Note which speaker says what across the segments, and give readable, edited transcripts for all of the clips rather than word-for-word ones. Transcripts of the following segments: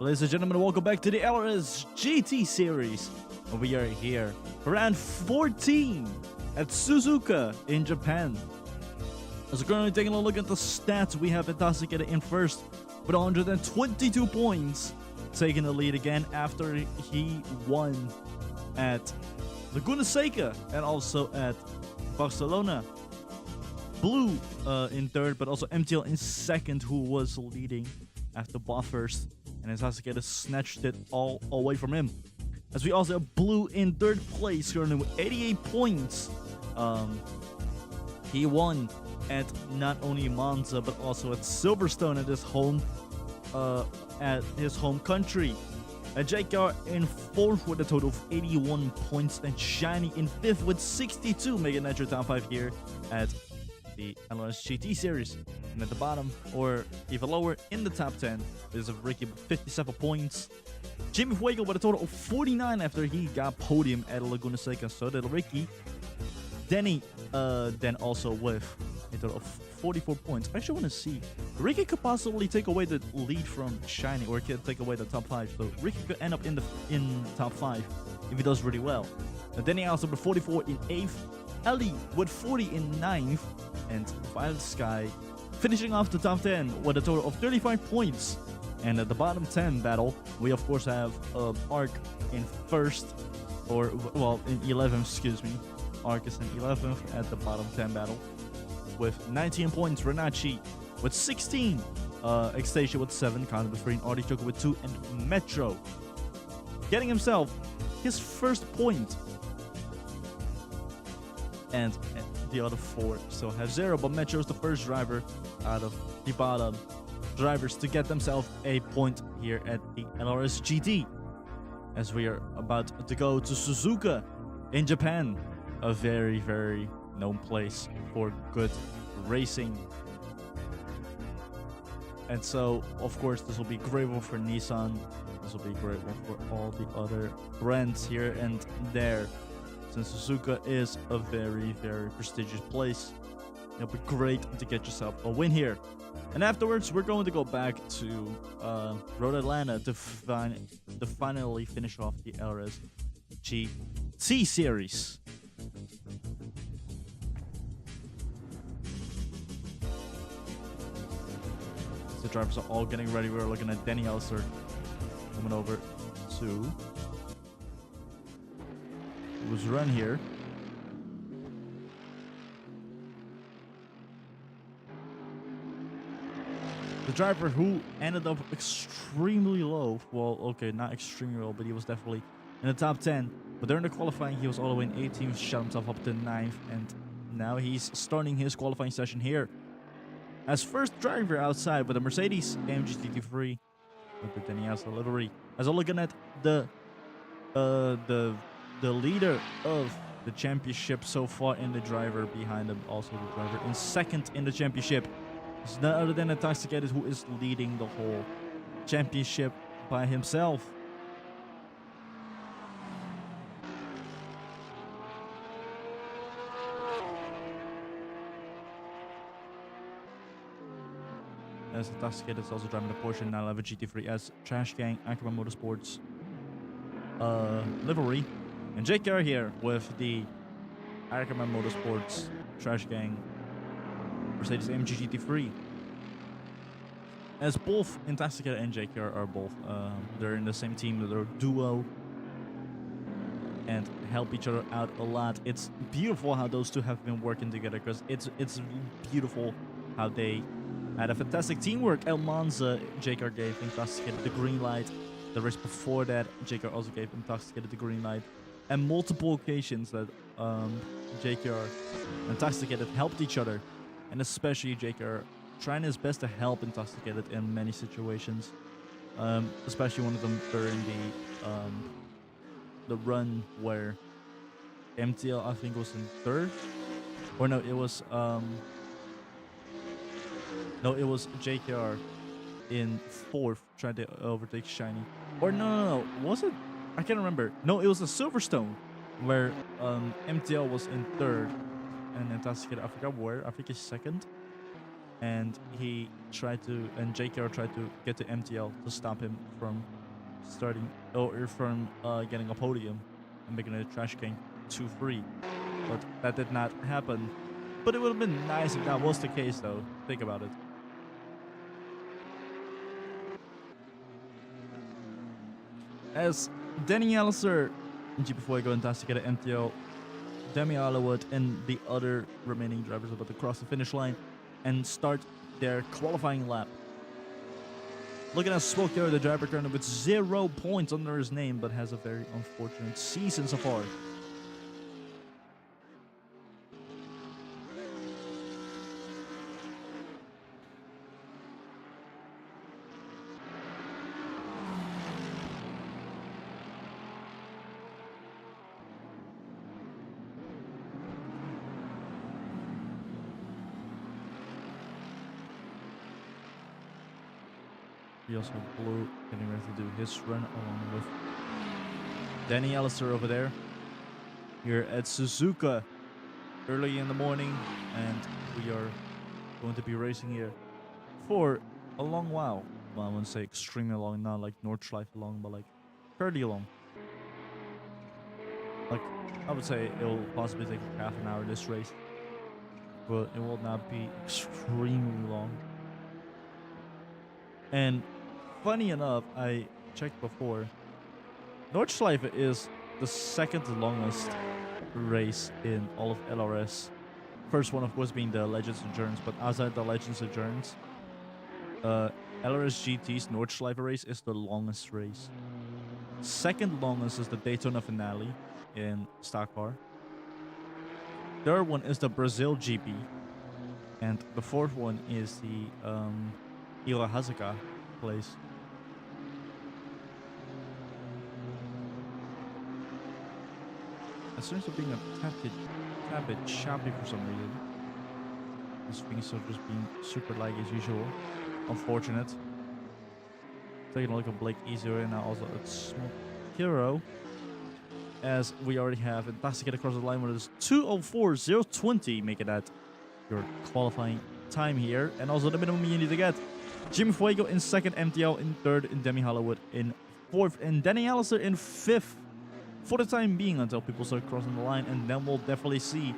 Speaker 1: Ladies and gentlemen, welcome back to the LRS GT series. We are here for round 14 at Suzuka in Japan. As we're currently taking a look at the stats, we have Itasiketa in first with 122 points, taking the lead again after he won at Laguna Seca and also at Barcelona. Blue in third, but also MTL in second, who was leading after Bob first. And Itasiketa snatched it all away from him. As we also have Blue in third place, currently with 88 points. He won at not only Monza but also at Silverstone at his home country. JKR in fourth with a total of 81 points, and Shiny in fifth with 62, making that your top 5 here at the LRS GT series. And at the bottom, or even lower, in the top 10, is Ricky with 57 points. Jimmy Fuego with a total of 49 after he got podium at Laguna Seca. So did Ricky. Denny then also with a total of 44 points. I actually want to see. Ricky could possibly take away the lead from Shiny, or could take away the top 5. So Ricky could end up in top 5 if he does really well. And Denny also with 44 in 8th. Ellie with 40 in 9th. And Violet Sky finishing off the top 10 with a total of 35 points. And at the bottom 10 battle, we of course have Ark in first, or well, in 11th, excuse me. Ark is in 11th at the bottom 10 battle with 19 points. Renachi with 16. Xtasia with 7. Counted with 3. And Artichoke with 2. And Metro getting himself his first point. And the other 4 still have 0. But Metro is the first driver out of the bottom drivers to get themselves a point here at the LRS GT, as we are about to go to Suzuka in Japan, a very, very known place for good racing. And so, of course, this will be great one for Nissan. This will be a great one for all the other brands here and there, since Suzuka is a very, very prestigious place. It'll be great to get yourself a win here. And afterwards, we're going to go back to Road Atlanta to finally finish off the LRS GT series. The drivers are all getting ready. We're looking at Danny Elser coming over to was run here. The driver who ended up extremely low, well, okay, not extremely low, but he was definitely in the top 10. But during the qualifying, he was all the way in 18th, shot himself up to 9th, and now he's starting his qualifying session here as first driver outside with a Mercedes AMG GT3 with the Danielsa livery. As I'm looking at the leader of the championship so far, and the driver behind him, also the driver in second in the championship. It's none other than Itasiketa, who is leading the whole championship by himself. As Itasiketa is also driving the Porsche 911 GT3 as Trash Gang Ackerman Motorsports livery. And JKR here with the Ackerman Motorsports Trash Gang Mercedes AMG GT3. As both Itasiketa and JKR are both, they're in the same team, they're a duo and help each other out a lot. It's beautiful how those two have been working together, because it's beautiful how they had a fantastic teamwork. El Monza, JKR gave Itasiketa the green light. The race before that, JKR also gave Itasiketa the green light. And multiple occasions that JKR and Itasiketa helped each other. And especially JKR trying his best to help Itasiketa in many situations. Especially one of them during the run where MTL, I think, was in third. Or no, it was JKR in fourth, trying to overtake Shiny. Or no, was it? I can't remember. No, it was a Silverstone where MTL was in third, and Itasiketa, I forgot where. I think it's second. and JKR tried to get to MTL to stop him from starting or from getting a podium and making a trash can 2-3. But that did not happen. But it would have been nice if that was the case, though. Think about it. As Danny Allister and GP Fuego and Tassi get an MTL, Demi Hollywood and the other remaining drivers about to cross the finish line and start their qualifying lap. Looking at Smoke here, the driver currently with 0 points under his name, but has a very unfortunate season so far. We also have Blue getting ready to do his run along with Danny Allister over there. Here at Suzuka early in the morning, and we are going to be racing here for a long while. Well, I wouldn't say extremely long, not like Nordschleife long, but like fairly long. Like, I would say it will possibly take like half an hour this race, but it will not be extremely long. And funny enough, I checked before, Nordschleife is the second longest race in all of LRS. First one, of course, being the Legends Endurance, but outside the Legends Endurance, LRS GT's Nordschleife race is the longest race. Second longest is the Daytona Finale in stock car. Third one is the Brazil GP, and the fourth one is the Suzuka place. It seems to be a tad bit choppy for some reason. This thing is just being super lag as usual. Unfortunate. Taking a look at Blake Easier and now also at Smoke Hero. As we already have and that's to get across the line with this 2:04.020, making that your qualifying time here. And also the minimum you need to get. Jimmy Fuego in second, MTL in third, and Demi Hollywood in fourth, and Danny Allister in fifth for the time being until people start crossing the line, and then we'll definitely see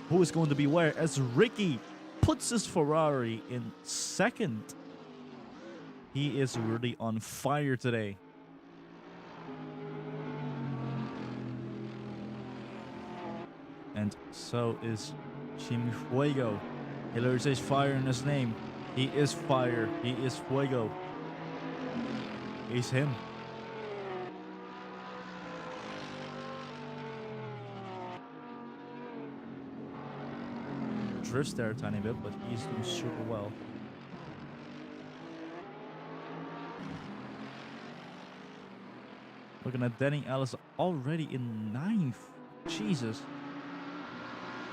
Speaker 1: who is going to be where as Ricky puts his Ferrari in second. He is really on fire today. And so is Jimmy Fuego. He literally says fire in his name. He is fire. He is Fuego. He's him. Drifts there a tiny bit, but he's doing super well. Looking at Danny Ellis already in 9th. Jesus.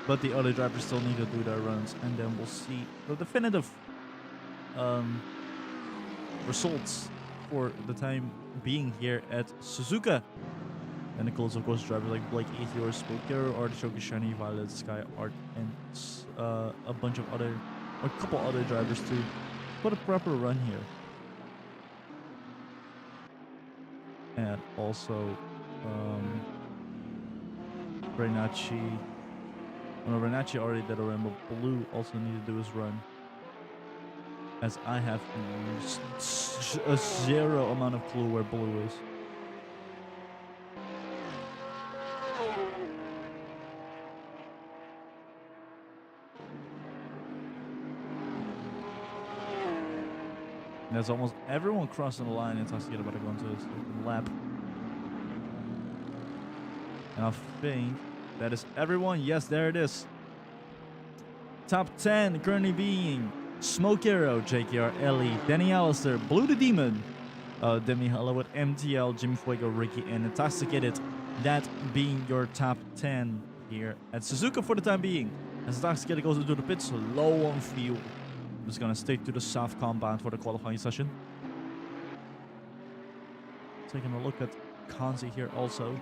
Speaker 1: But the other drivers still need to do their runs, and then we'll see the definitive results for the time being here at Suzuka. And it includes, of course, drivers like Blake Ethior, Spoker, Artichoke, Shiny, Violet, Sky, Art, and a bunch of other, or a couple other drivers to put a proper run here. And also, Renacci. Well, Renacci already did a run, but Blue also needed to do his run. As I have a zero amount of clue where Blue is. And there's almost everyone crossing the line and Tassi about to go into this lap. And I think that is everyone. Yes, there it is. Top 10 currently being Smoke Hero, JKR, Ellie, Danny Allister, Blue the Demon, Demi Hollywood, MTL, Jimmy Fuego, Ricky, and Intoxicated. That being your top 10 here at Suzuka for the time being. As Intoxicated goes into the pits, low on fuel. I'm just gonna stick to the soft compound for the qualifying session. Taking a look at Kanzi here also.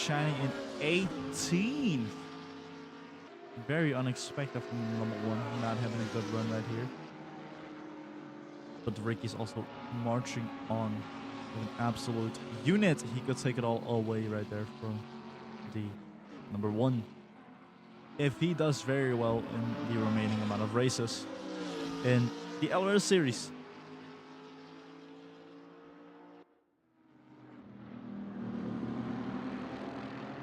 Speaker 1: Shiny in 18th. Very unexpected from number 1, not having a good run right here. But Ricky's also marching on with an absolute unit. He could take it all away right there from the number 1. If he does very well in the remaining amount of races in the LRS series.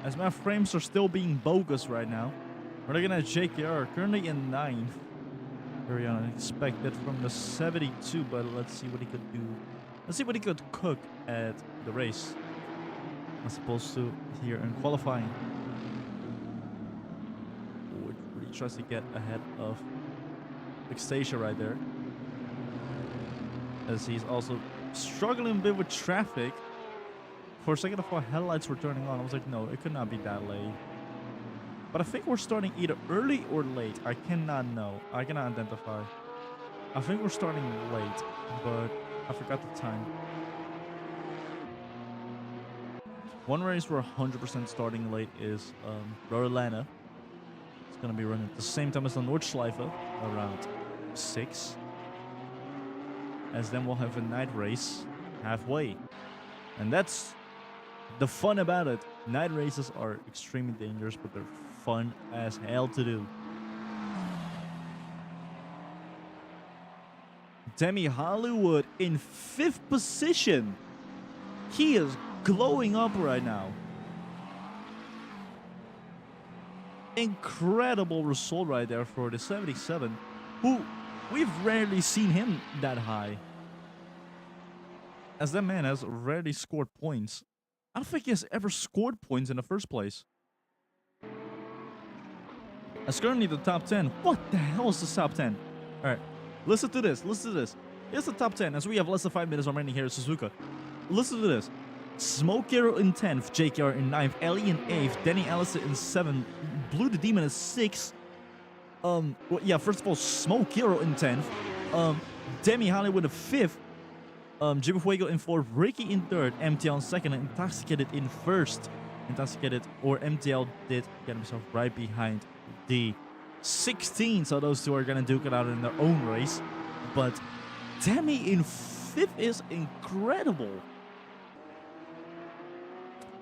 Speaker 1: As my frames are still being bogus right now. We're looking at JKR, currently in 9th. Very unexpected from the 72, but let's see what he could do. Let's see what he could cook at the race. As opposed to here in qualifying. Which really tries to get ahead of Xtasia right there. As he's also struggling a bit with traffic. For a second I thought headlights were turning on. I was like, no, it could not be that late. But I think we're starting either early or late. I cannot know. I cannot identify. I think we're starting late, but I forgot the time. One race we're 100% starting late is Royal. It's going to be running at the same time as the Nordschleife, around 6. As then we'll have a night race halfway. And that's the fun about it. Night races are extremely dangerous, but they're fun as hell to do. Demi Hollywood in 5th position. He is glowing up right now. Incredible result right there for the 77, who we've rarely seen him that high. As that man has rarely scored points. I don't think he has ever scored points in the first place. As currently the top 10. What the hell is the top 10? Alright, listen to this. Listen to this. Here's the top 10 as we have less than 5 minutes remaining here at Suzuka. Listen to this. Smoke Hero in 10th, JKR in 9th, Ellie in 8th, Danny Allison in 7th, Blue the Demon in 6th. Well, yeah, first of all, Smoke Hero in 10th. Demi Hollywood in 5th. Jimmy Fuego in 4th, Ricky in 3rd, MTL in 2nd, and Intoxicated in 1st. Intoxicated, or MTL, did get himself right behind the 16, so those two are gonna duke it out in their own race. But Demi in 5th is incredible.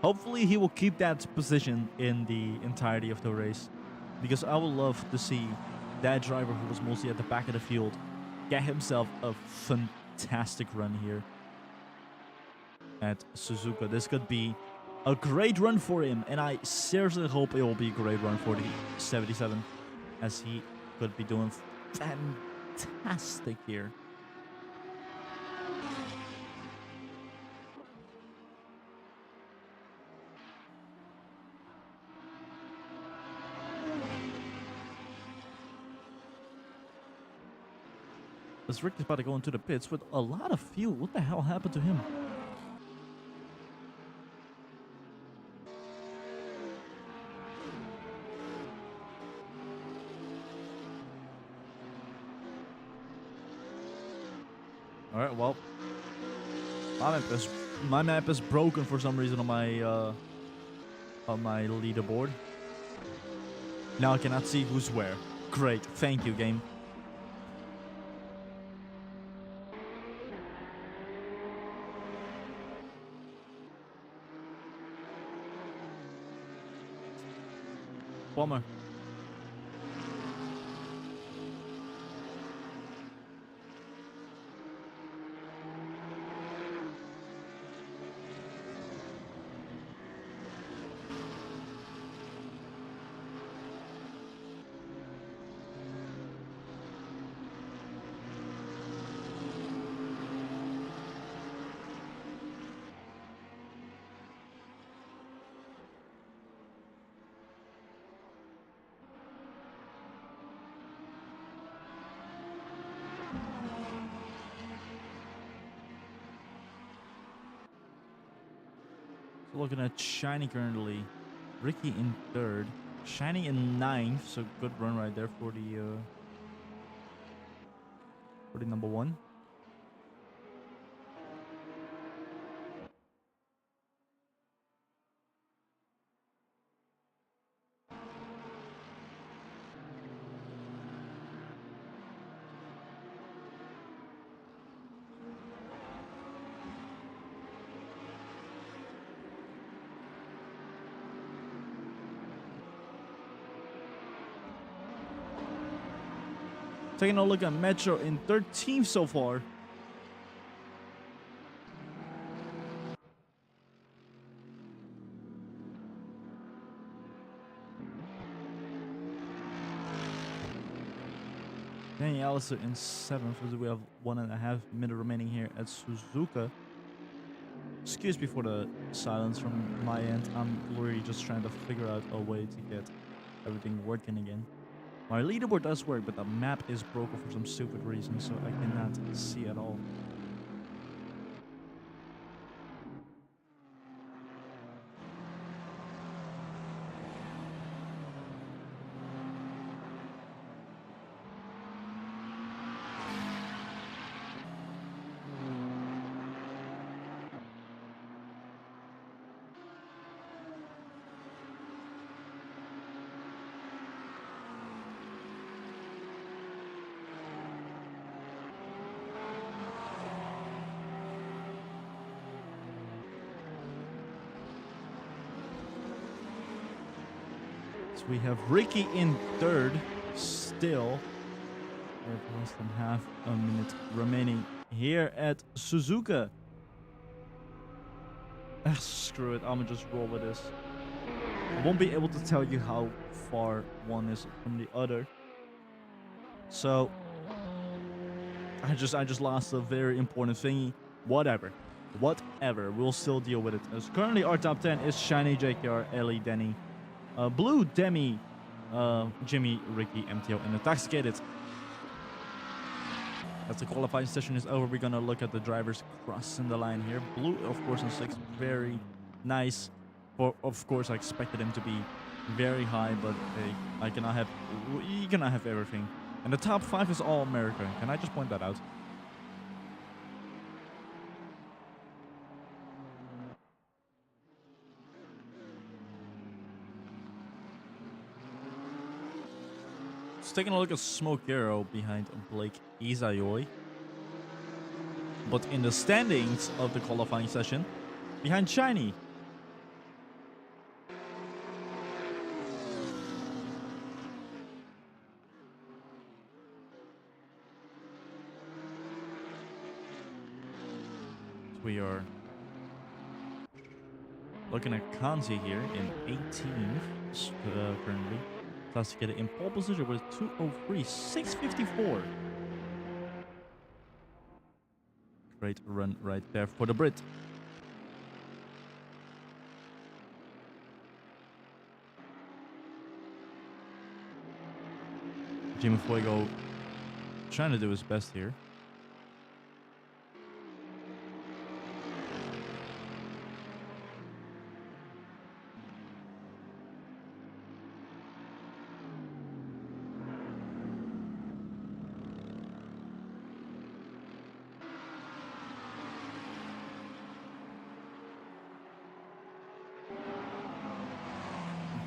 Speaker 1: Hopefully he will keep that position in the entirety of the race, because I would love to see that driver who was mostly at the back of the field get himself a fantastic run here at Suzuka. This could be a great run for him, and I seriously hope it will be a great run for the 77, as he could be doing fantastic here. As Rick is about to go into the pits with a lot of fuel. What the hell happened to him? Alright, well. My map is broken for some reason on my leaderboard. Now I cannot see who's where. Great, thank you, game. Bummer. Looking at Shiny currently. Ricky in 3rd. Shiny in 9th. So good run right there for the number 1. Taking a look at Metro in 13th so far. Danny Alistair in 7th, as we have 1.5 minutes remaining here at Suzuka. Excuse me for the silence from my end. I'm really just trying to figure out a way to get everything working again. My leaderboard does work, but the map is broken for some stupid reason, so I cannot see at all. So we have Ricky in 3rd, still. We have less than half a minute remaining here at Suzuka. Screw it, I'm gonna just roll with this. I won't be able to tell you how far one is from the other. So I just lost a very important thingy. Whatever. We'll still deal with it. As currently our top 10 is Shiny, JKR, Ellie, Denny, Blue, Demi, Jimmy, Ricky, MTO, and Intoxicated. As the qualifying session is over, we're gonna look at the drivers crossing the line here. Blue, of course, in 6th, very nice. Of course, I expected him to be very high, but hey, you cannot have everything. And the top 5 is all American. Can I just point that out? Just taking a look at Smoke Arrow behind Blake Izayoi. But in the standings of the qualifying session, behind Shiny. We are looking at Kanzi here in 18th currently. Intoxicated in pole position with 2:03, 6:54. Great run right there for the Brit. Jimmy Fuego trying to do his best here.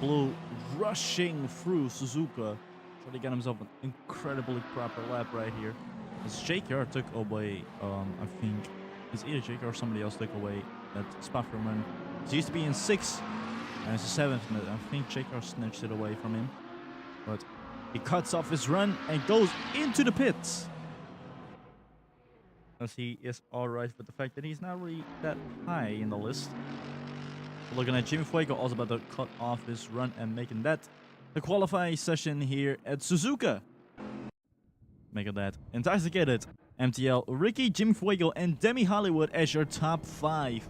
Speaker 1: Blue rushing through Suzuka, trying to get himself an incredibly proper lap right here. As JKR took away, I think it's either JKR or somebody else took away that spot from him. He used to be in 6th, and it's 7th. I think JKR snatched it away from him, but he cuts off his run and goes into the pits. As he is alright with the fact that he's not really that high in the list. Looking at Jimmy Fuego, also about to cut off his run and making that the qualifying session here at Suzuka. Making that Intoxicated, MTL, Ricky, Jimmy Fuego, and Demi Hollywood as your top 5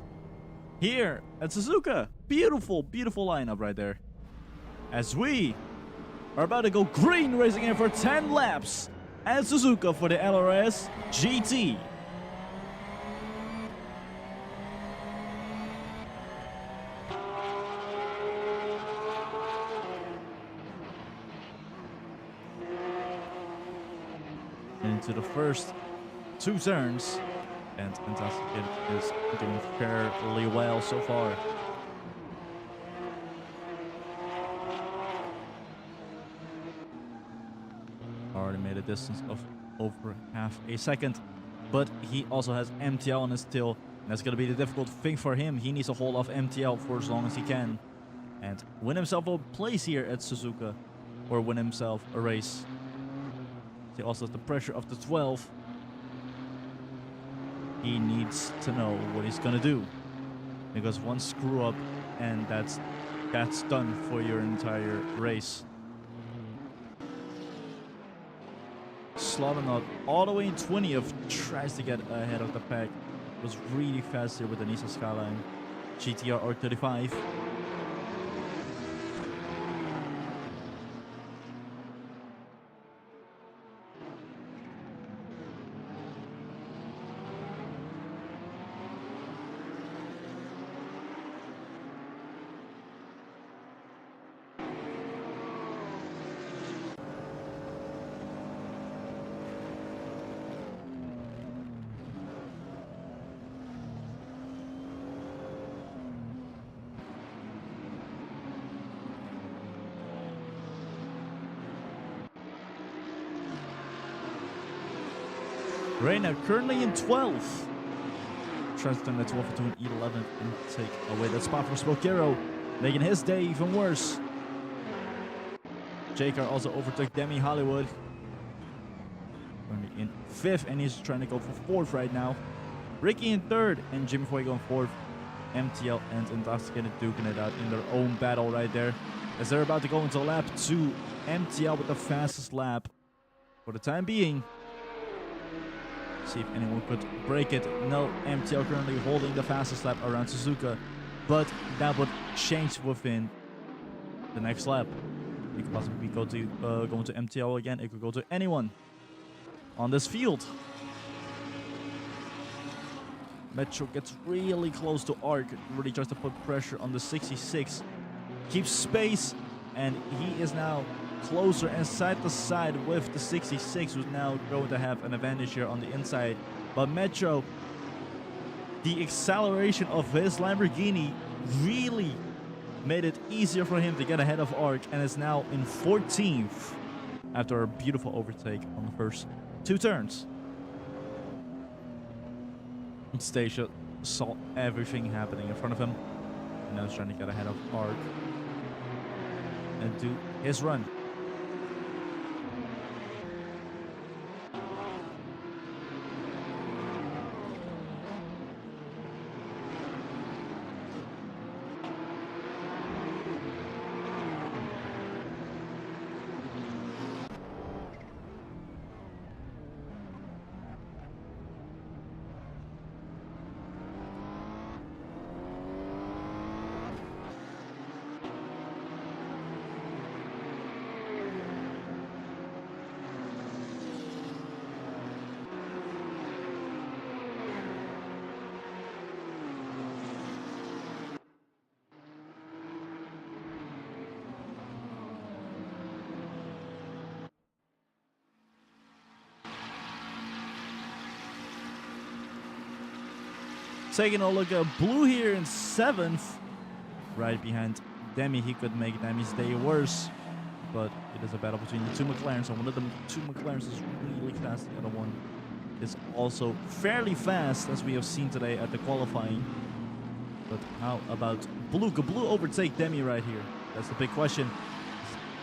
Speaker 1: here at Suzuka. Beautiful, beautiful lineup right there. As we are about to go green racing in for 10 laps at Suzuka for the LRS GT. Into the first 2 turns, and Intoxicated is doing fairly well so far. Already made a distance of over half a second, but he also has MTL on his tail, and that's going to be the difficult thing for him. He needs to hold off MTL for as long as he can and win himself a place here at Suzuka, or win himself a race. He also has the pressure of the 12. He needs to know what he's gonna do, because one screw up and that's done for your entire race. Slaughternaut all the way in 20th, tries to get ahead of the pack. Was really fast here with the Nissan Skyline GTR R35. Reina currently in 12th. Tries to turn that 12 into an 11th and take away that spot from Spokero, making his day even worse. J-Car also overtook Demi Hollywood. Currently in 5th, and he's trying to go for 4th right now. Ricky in 3rd, and Jimmy Fuego in 4th. MTL and Intoxicated duking it out in their own battle right there, as they're about to go into lap 2. MTL with the fastest lap for the time being. See if anyone could break it. No, MTL currently holding the fastest lap around Suzuka, but that would change within the next lap. It could possibly go to MTL again. It could go to anyone on this field. Metro gets really close to Arc, really tries to put pressure on the 66, keeps space, and he is now closer and side to side with the 66, who's now going to have an advantage here on the inside. But Metro, the acceleration of his Lamborghini really made it easier for him to get ahead of Arc, and is now in 14th after a beautiful overtake on the first 2 turns. Stacia saw everything happening in front of him, and now he's trying to get ahead of Arc and do his run. Taking a look at Blue here in 7th, right behind Demi. He could make Demi's day worse, but it is a battle between the 2 McLarens, and one of them 2 McLarens is really fast. The other one is also fairly fast, as we have seen today at the qualifying. But how about Blue? Could Blue overtake Demi right here? That's the big question.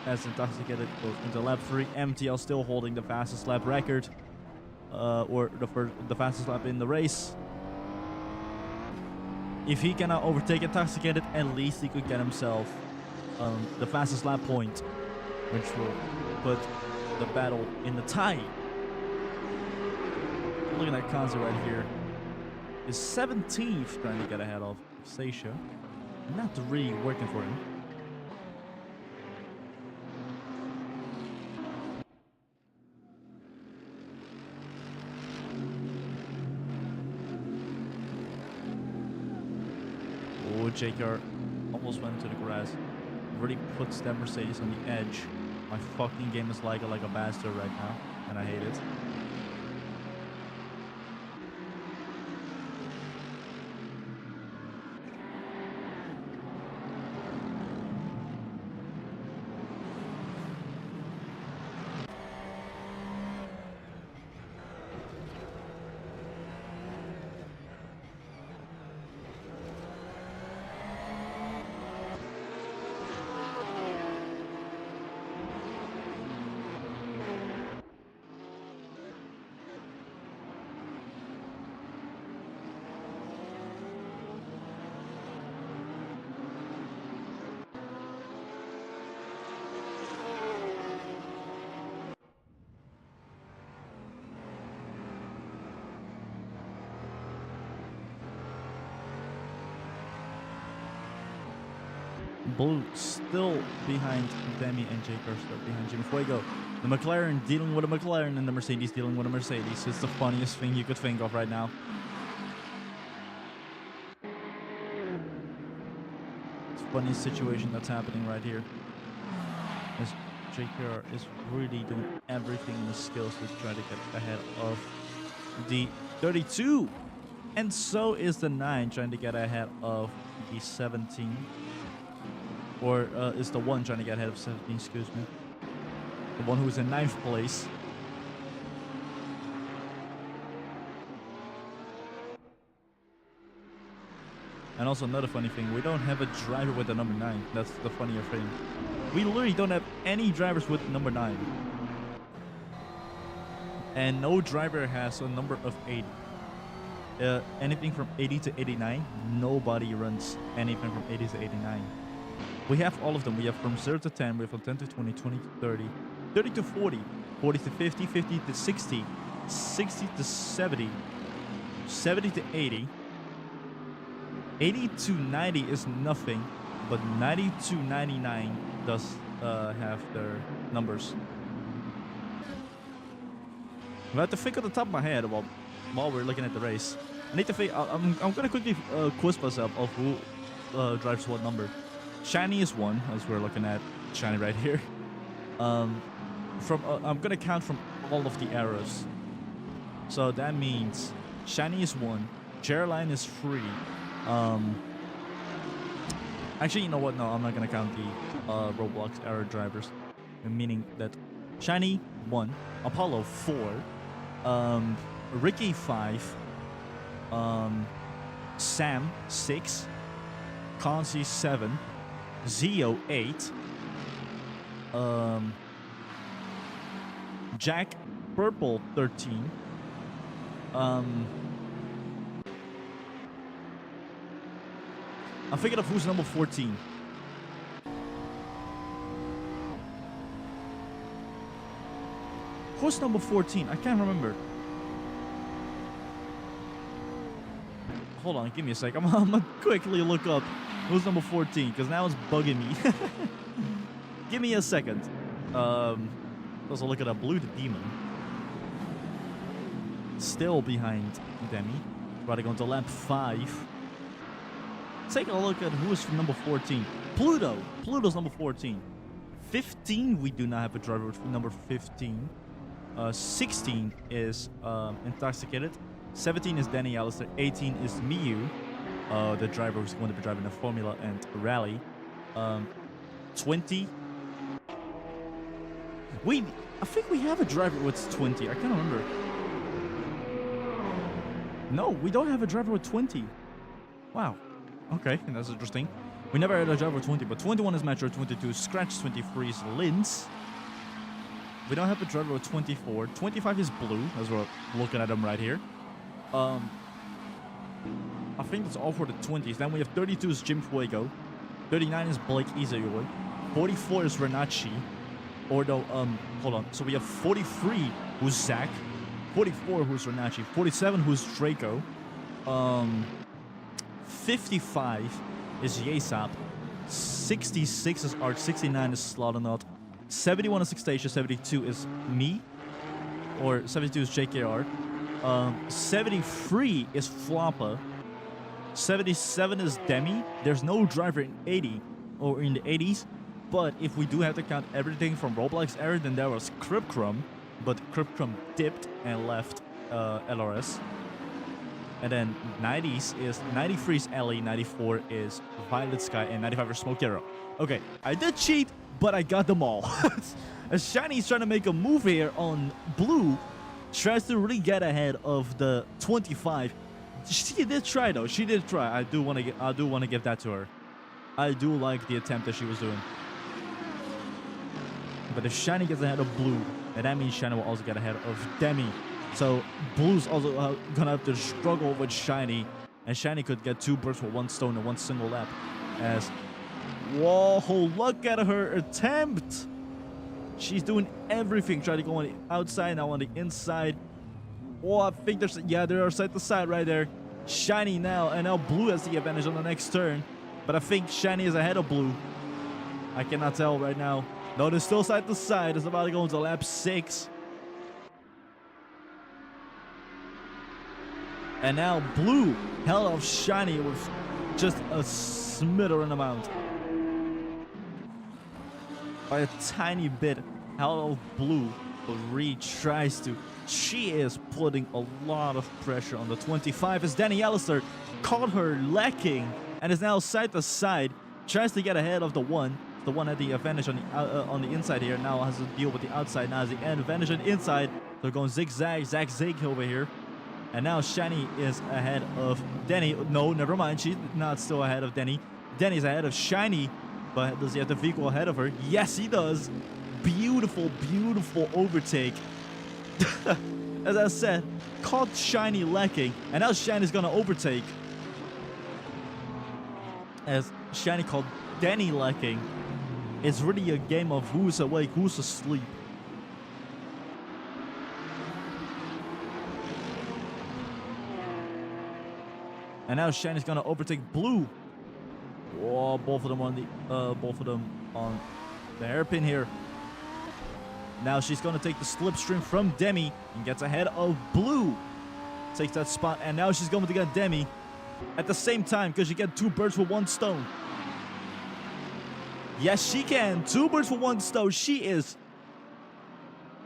Speaker 1: As Intoxicated goes into lap 3, MTL still holding the fastest lap record, or the fastest lap in the race. If he cannot overtake Intoxicated, at least he could get himself the fastest lap point, which will put the battle in the tie. Look at that Kanza right here. Is 17th, trying to get ahead of Stacia. Not really working for him. J-Car almost went into the grass. Really puts that Mercedes on the edge. My fucking game is like a bastard right now, and I hate it. Blue still behind Demi, and Jake are still behind Jim Fuego. The McLaren dealing with a McLaren, and the Mercedes dealing with a Mercedes. It's the funniest thing you could think of right now. It's the funniest situation that's happening right here. As JKR is really doing everything in his skills to try to get ahead of the 32. And so is the 9 trying to get ahead of the 17. Or is the 1 trying to get ahead of 17, excuse me. The one who's in 9th place. And also another funny thing, we don't have a driver with the number 9. That's the funnier thing. We literally don't have any drivers with number 9. And no driver has a number of 80. Anything from 80 to 89, nobody runs anything from 80 to 89. We have all of them. We have from 0 to 10, we have from 10 to 20, 20 to 30, 30 to 40, 40 to 50, 50 to 60, 60 to 70, 70 to 80. 80 to 90 is nothing, but 90 to 99 does have their numbers. I have to think on the top of my head while we're looking at the race. I need to think. I'm gonna quickly quiz myself of who drives what number. Shiny is 1, as we're looking at Shiny right here. I'm gonna count from all of the arrows. So that means Shiny is 1, Geraldine is 3. Actually, you know what? No, I'm not gonna count the Roblox arrow drivers. Meaning that Shiny 1, Apollo 4, Ricky 5, Sam 6, Consi 7, Zio 8, Jack Purple 13, I'm thinking of who's number 14. Who's number 14? I can't remember. Hold on, give me a sec. I'm gonna quickly look up who's number 14, because now it's bugging me. Give me a second. Let's look at a Blue the Demon. Still behind Demi. About to go into lap 5. Take a look at who is number 14. Pluto. Pluto's number 14. 15, we do not have a driver with number 15. 16 is Intoxicated. 17 is Danny Alistair. 18 is Miyu, the driver who's going to be driving the Formula and Rally. 20. I think we have a driver with 20. I can't remember. No, we don't have a driver with 20. Wow. Okay, that's interesting. We never had a driver with 20, but 21 is Metro, 22 is Scratch, 23 is Linz. We don't have a driver with 24. 25 is Blue, as we're looking at him right here. I think that's all for the 20s. Then we have 32 is Jim Fuego. 39 is Blake Izayoy. 44 is Renachi. Or no, hold on. So we have 43 who's Zach. 44 who's Renachi. 47 who's Draco. 55 is Yesap. 66 is Art. 69 is Slaughternaut. 71 is Extasia. 72 is me. Or 72 is JKR. 73 is Floppa. 77 is Demi. There's no driver in 80 or in the 80s. But if we do have to count everything from Roblox era, then there was Cribcrum. But Cribcrum dipped and left LRS. And then 90s is 93 is Ellie, 94 is Violet Sky, and 95 is Smoke Arrow. Okay, I did cheat, but I got them all. As Shiny's trying to make a move here on Blue, tries to really get ahead of the 25. She did try though. She did try. I do want to give that to her. I do like the attempt that she was doing. But if Shiny gets ahead of Blue, then that means Shiny will also get ahead of Demi. So Blue's also gonna have to struggle with Shiny, and Shiny could get 2 birds with 1 stone in 1 single lap. As whoa, look at her attempt! She's doing everything, trying to go on the outside, now on the inside. Oh, I think there are side to side right there. Shiny now, and now Blue has the advantage on the next turn. But I think Shiny is ahead of Blue. I cannot tell right now. No, they're still side to side. It's about to go into lap 6. And now Blue held off Shiny with just a smitherin amount. By a tiny bit, held off Blue. But Reed tries to. She is putting a lot of pressure on the 25 as Danny Allister caught her lacking and is now side to side. Tries to get ahead of the one. The one had the advantage on the inside here. Now has to deal with the outside. Now has the advantage on the inside. They're going zigzag, zig over here. And now Shiny is ahead of Denny. No, never mind. She's not still ahead of Denny. Denny's ahead of Shiny. But does he have the vehicle ahead of her? Yes, he does. Beautiful, beautiful overtake. As I said, caught Shiny lacking. And now Shiny's going to overtake. As Shiny caught Denny lacking. It's really a game of who's awake, who's asleep. And now Shiny's gonna overtake Blue. Whoa, both of them on the hairpin here. Now she's gonna take the slipstream from Demi and gets ahead of Blue. Takes that spot, and now she's going to get Demi at the same time because she get 2 birds with 1 stone. Yes, she can. 2 birds with 1 stone. She is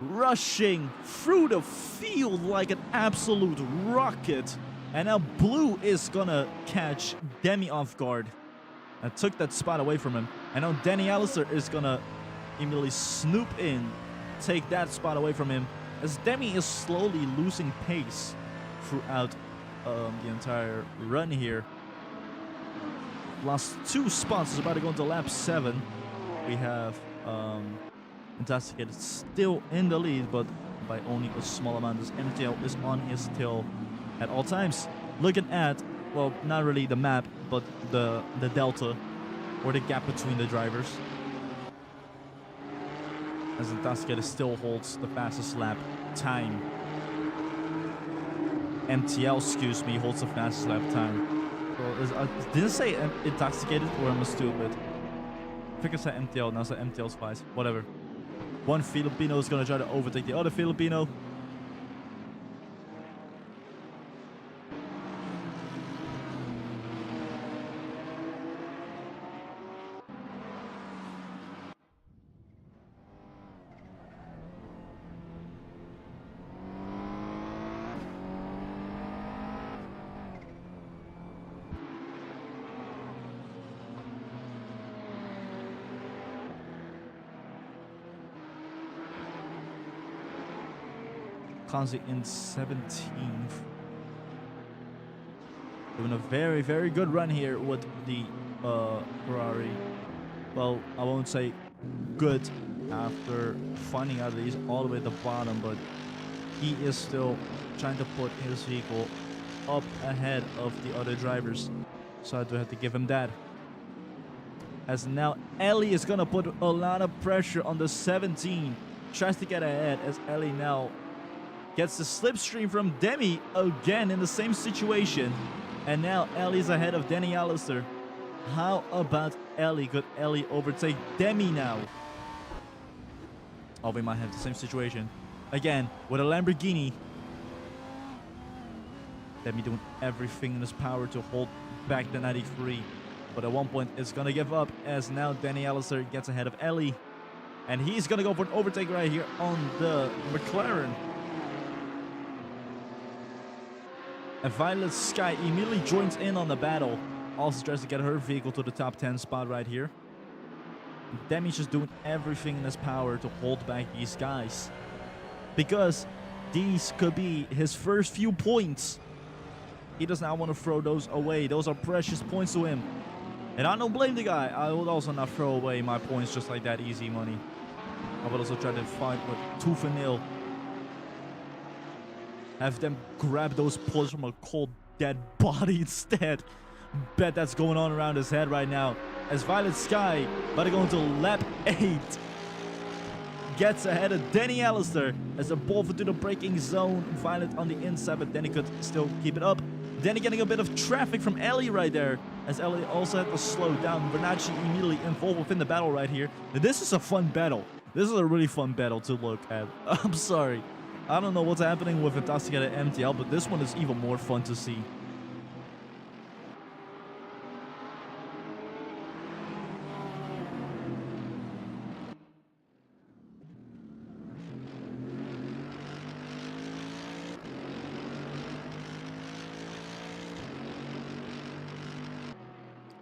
Speaker 1: rushing through the field like an absolute rocket. And now Blue is gonna catch Demi off guard. And took that spot away from him. And now Danny Allister is gonna immediately snoop in. Take that spot away from him. As Demi is slowly losing pace throughout the entire run here. Last 2 spots is about to go into lap 7. We have Intoxicated still in the lead, but by only a small amount. As MTL is on his tail at all times. Looking at, well, not really the map, but the delta or the gap between the drivers. As Intoxicated still holds the fastest lap time. MTL, excuse me, holds the fastest lap time. Well, did it say Intoxicated or am I stupid? I think I said MTL, now I said MTL's twice. Whatever. One Filipino is going to try to overtake the other Filipino. Kanzi in 17th. Doing a very, very good run here with the Ferrari. Well, I won't say good after finding out that he's all the way at the bottom, but he is still trying to put his vehicle up ahead of the other drivers. So I do have to give him that. As now Ellie is going to put a lot of pressure on the 17. Tries to get ahead as Ellie now gets the slipstream from Demi again in the same situation. And now Ellie's ahead of Danny Allister. How about Ellie? Could Ellie overtake Demi now? Oh, we might have the same situation. Again, with a Lamborghini. Demi doing everything in his power to hold back the 93. But at one point, it's going to give up as now Danny Allister gets ahead of Ellie. And he's going to go for an overtake right here on the McLaren. And Violet Sky immediately joins in on the battle. Also tries to get her vehicle to the top 10 spot right here. Demi's just doing everything in his power to hold back these guys. Because these could be his first few points. He does not want to throw those away. Those are precious points to him. And I don't blame the guy. I would also not throw away my points just like that easy money. I would also try to fight with tooth and nail. Have them grab those points from a cold, dead body instead. Bet that's going on around his head right now. As Violet Sky, about to go into lap 8. Gets ahead of Danny Allister as they're both into the braking zone. Violet on the inside, but Danny could still keep it up. Danny getting a bit of traffic from Ellie right there. as Ellie also had to slow down. Bernacchi immediately involved within the battle right here. This is a fun battle. This is a really fun battle to look at. I'm sorry. I don't know what's happening with Intoxicated MTL, but this one is even more fun to see.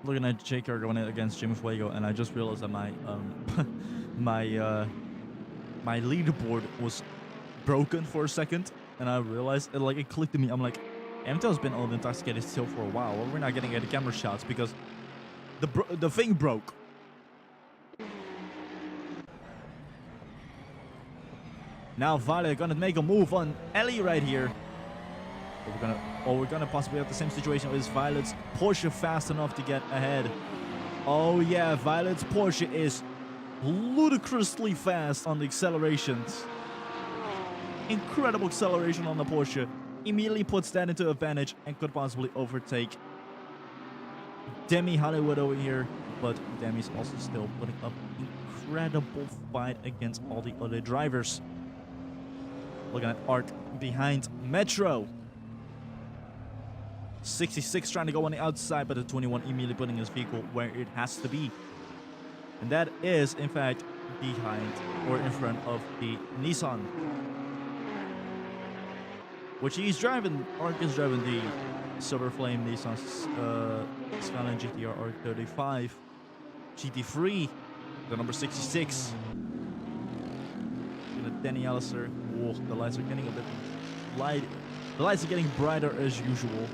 Speaker 1: Looking at JKR going against Jimmy Fuego, and I just realized that my my leaderboard was broken for a second, and I realized it clicked to me. I'm like, MTL's been on the Intoxicated still for a while. Well, we're not getting any camera shots because the thing broke. Now Violet gonna make a move on Ellie right here. We're gonna possibly have the same situation. Is Violet's Porsche fast enough to get ahead? Oh yeah, Violet's Porsche is ludicrously fast on the accelerations. Incredible acceleration on the Porsche. Immediately puts that into advantage and could possibly overtake Demi Hollywood over here. But Demi's also still putting up incredible fight against all the other drivers. Looking at Arc behind Metro. 66 trying to go on the outside, but the 21 immediately putting his vehicle where it has to be. And that is, in fact, behind or in front of the Nissan. Which he's driving. Arc is driving the Silver Flame Nissan Skyline GTR R35 GT3, the number 66. Danny Allister. Oh, the lights are getting a bit light. The lights are getting brighter as usual.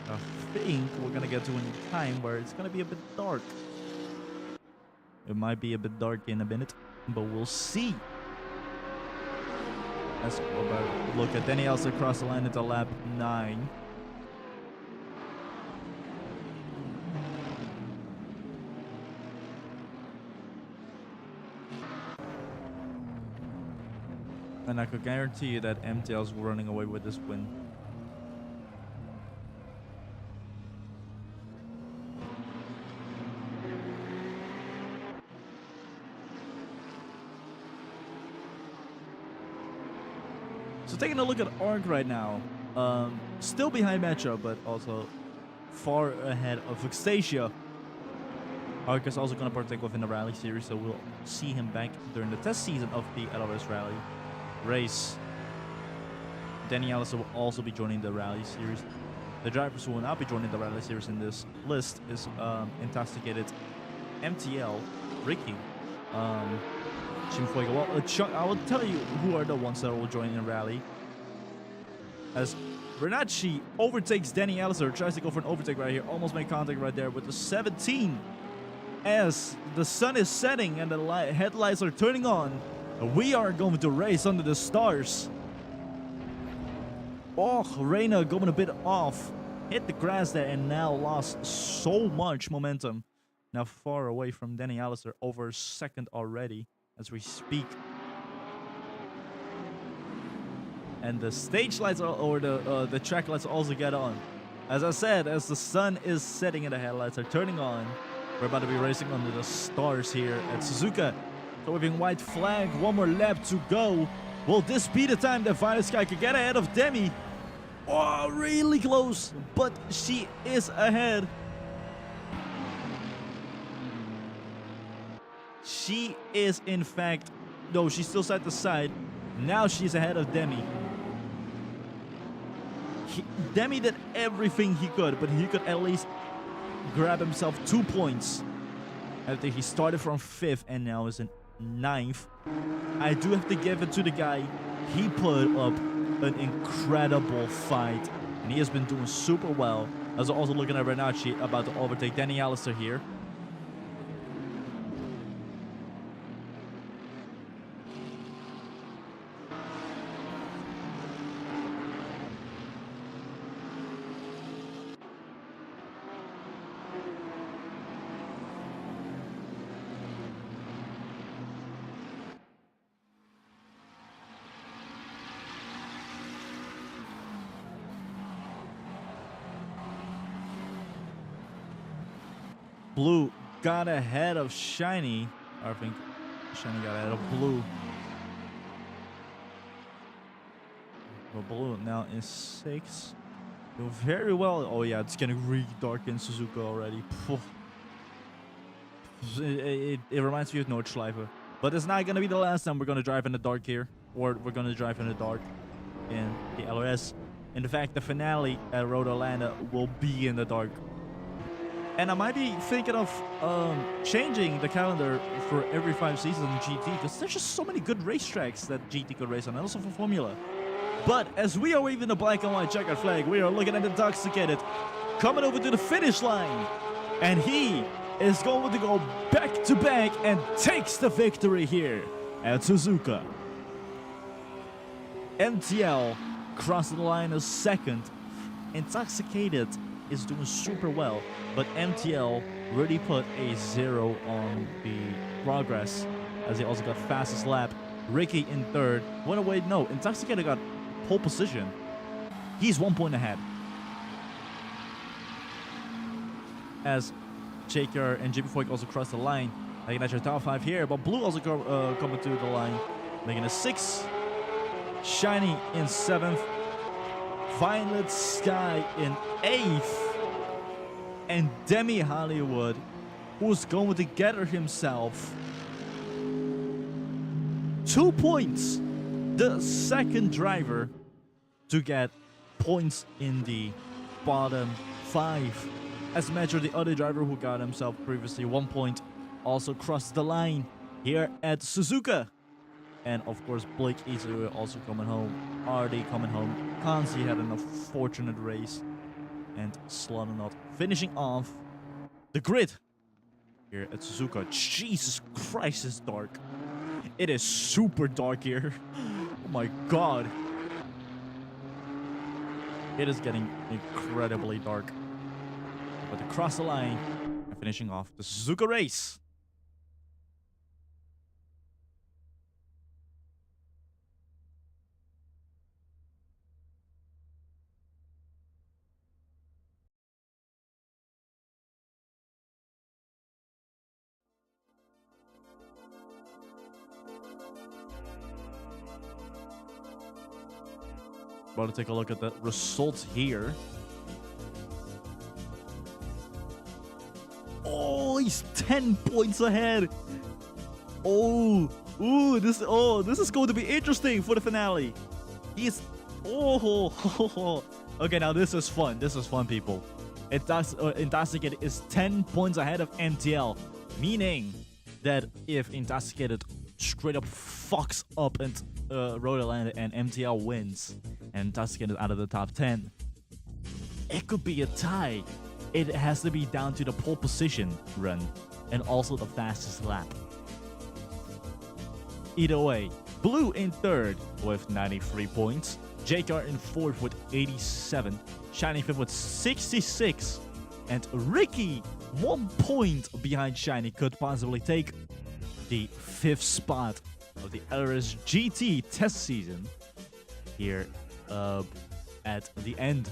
Speaker 1: I think we're gonna get to a time where it's gonna be a bit dark. It might be a bit dark in a minute, but we'll see. Let's look at Danny Allister across the line into lap 9. And I could guarantee you that MTL's running away with this win. So taking a look at Arc right now, still behind Metro, but also far ahead of Vexasia. Arc is also going to partake within the rally series, so we'll see him back during the test season of the LRS rally race. Danny Allister will also be joining the rally series. The drivers who will not be joining the rally series in this list is Intoxicated MTL, Ricky, Jim Fuego. Well, I will tell you who are the ones that will join in rally. As Bernacchi overtakes Danny Allister, tries to go for an overtake right here, almost make contact right there with the 17. As the sun is setting and the headlights are turning on, we are going to race under the stars. Oh, Reina going a bit off. Hit the grass there and now lost so much momentum. Now far away from Danny Allister, over a second already as we speak. And the stage lights or the track lights also get on. As I said, as the sun is setting and the headlights are turning on, we're about to be racing under the stars here at Suzuka. So waving white flag, one more lap to go. Will this be the time that Violet Sky could get ahead of Demi? Oh, really close, but she is ahead. She is, in fact, no, she's still side to side. Now she's ahead of Demi. Demi did everything he could, but he could at least grab himself 2 points after he started from 5th and now is in 9th. I do have to give it to the guy. He put up an incredible fight, and he has been doing super well. I was also looking at Bernacchi about to overtake Danny Allister here. Blue got ahead of Shiny. I think Shiny got ahead of Blue. But Blue now is 6. Doing very well. Oh yeah, it's getting really dark in Suzuka already. It reminds me of Nordschleife. But it's not going to be the last time we're going to drive in the dark here. Or we're going to drive in the dark in the LRS. In fact, the finale at Road Atlanta will be in the dark. And I might be thinking of changing the calendar for every 5 seasons in GT. Because there's just so many good racetracks that GT could race on. And also for Formula. But as we are waving the black and white checkered flag, we are looking at Intoxicated coming over to the finish line. And he is going to go back to back and takes the victory here at Suzuka. MTL crossed the line as second. Intoxicated is doing super well, but MTL really put a 0 on the progress as he also got fastest lap. Ricky in third. Wait, no, Intoxicated got pole position. He's 1 point ahead. As JKR and Jimmy Foyk also crossed the line. Making that your top 5 here, but Blue also coming to the line. Making a 6. Shiny in 7th. Violet Sky in 8th. And Demi Hollywood, who's going to get her himself 2 points. The second driver to get points in the bottom 5. As measured, the other driver who got himself previously 1 point also crossed the line here at Suzuka. And of course, Blake Easer also coming home. RD coming home. Kanzi had an unfortunate race. And Slaughternaut finishing off the grid here at Suzuka. Jesus Christ, it's dark. It is super dark here. Oh my god. It is getting incredibly dark. But to cross the line and finishing off the Suzuka race. About to take a look at the results here. Oh, he's 10 points ahead. This is going to be interesting for the finale. He's okay, now this is fun. This is fun, people. Intoxicated is 10 points ahead of MTL, meaning that if Intoxicated straight up fucks up and Road Atlanta and MTL wins and Intoxicated out of the top 10, it could be a tie. It has to be down to the pole position run and also the fastest lap. Either way, Blue in third with 93 points, JKR in fourth with 87, Shiny fifth with 66, and Ricky 1 point behind Shiny could possibly take the 5th spot of the LRS GT test season here at the end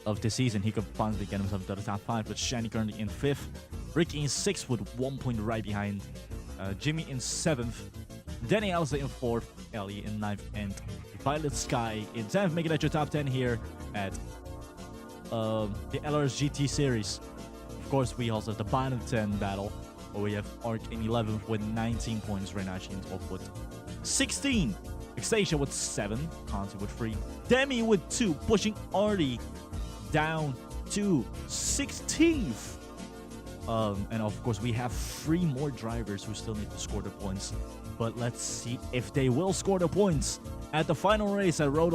Speaker 1: of the season. He could possibly get himself to the top 5, but Shiny currently in 5th, Ricky in 6th with 1 point right behind, Jimmy in 7th, Danny Alza in 4th, Ellie in 9th, and Violet Sky in 10th, making that your top 10 here at the LRS GT series. Of course, we also have the bottom 10 battle, where we have Arc in 11th with 19 points, Renashi in 12th with 16, Xasia with 7, Kanzi with 3, Demi with 2, pushing Artie down to 16th. And of course, we have 3 more drivers who still need to score the points. But let's see if they will score the points at the final race at Road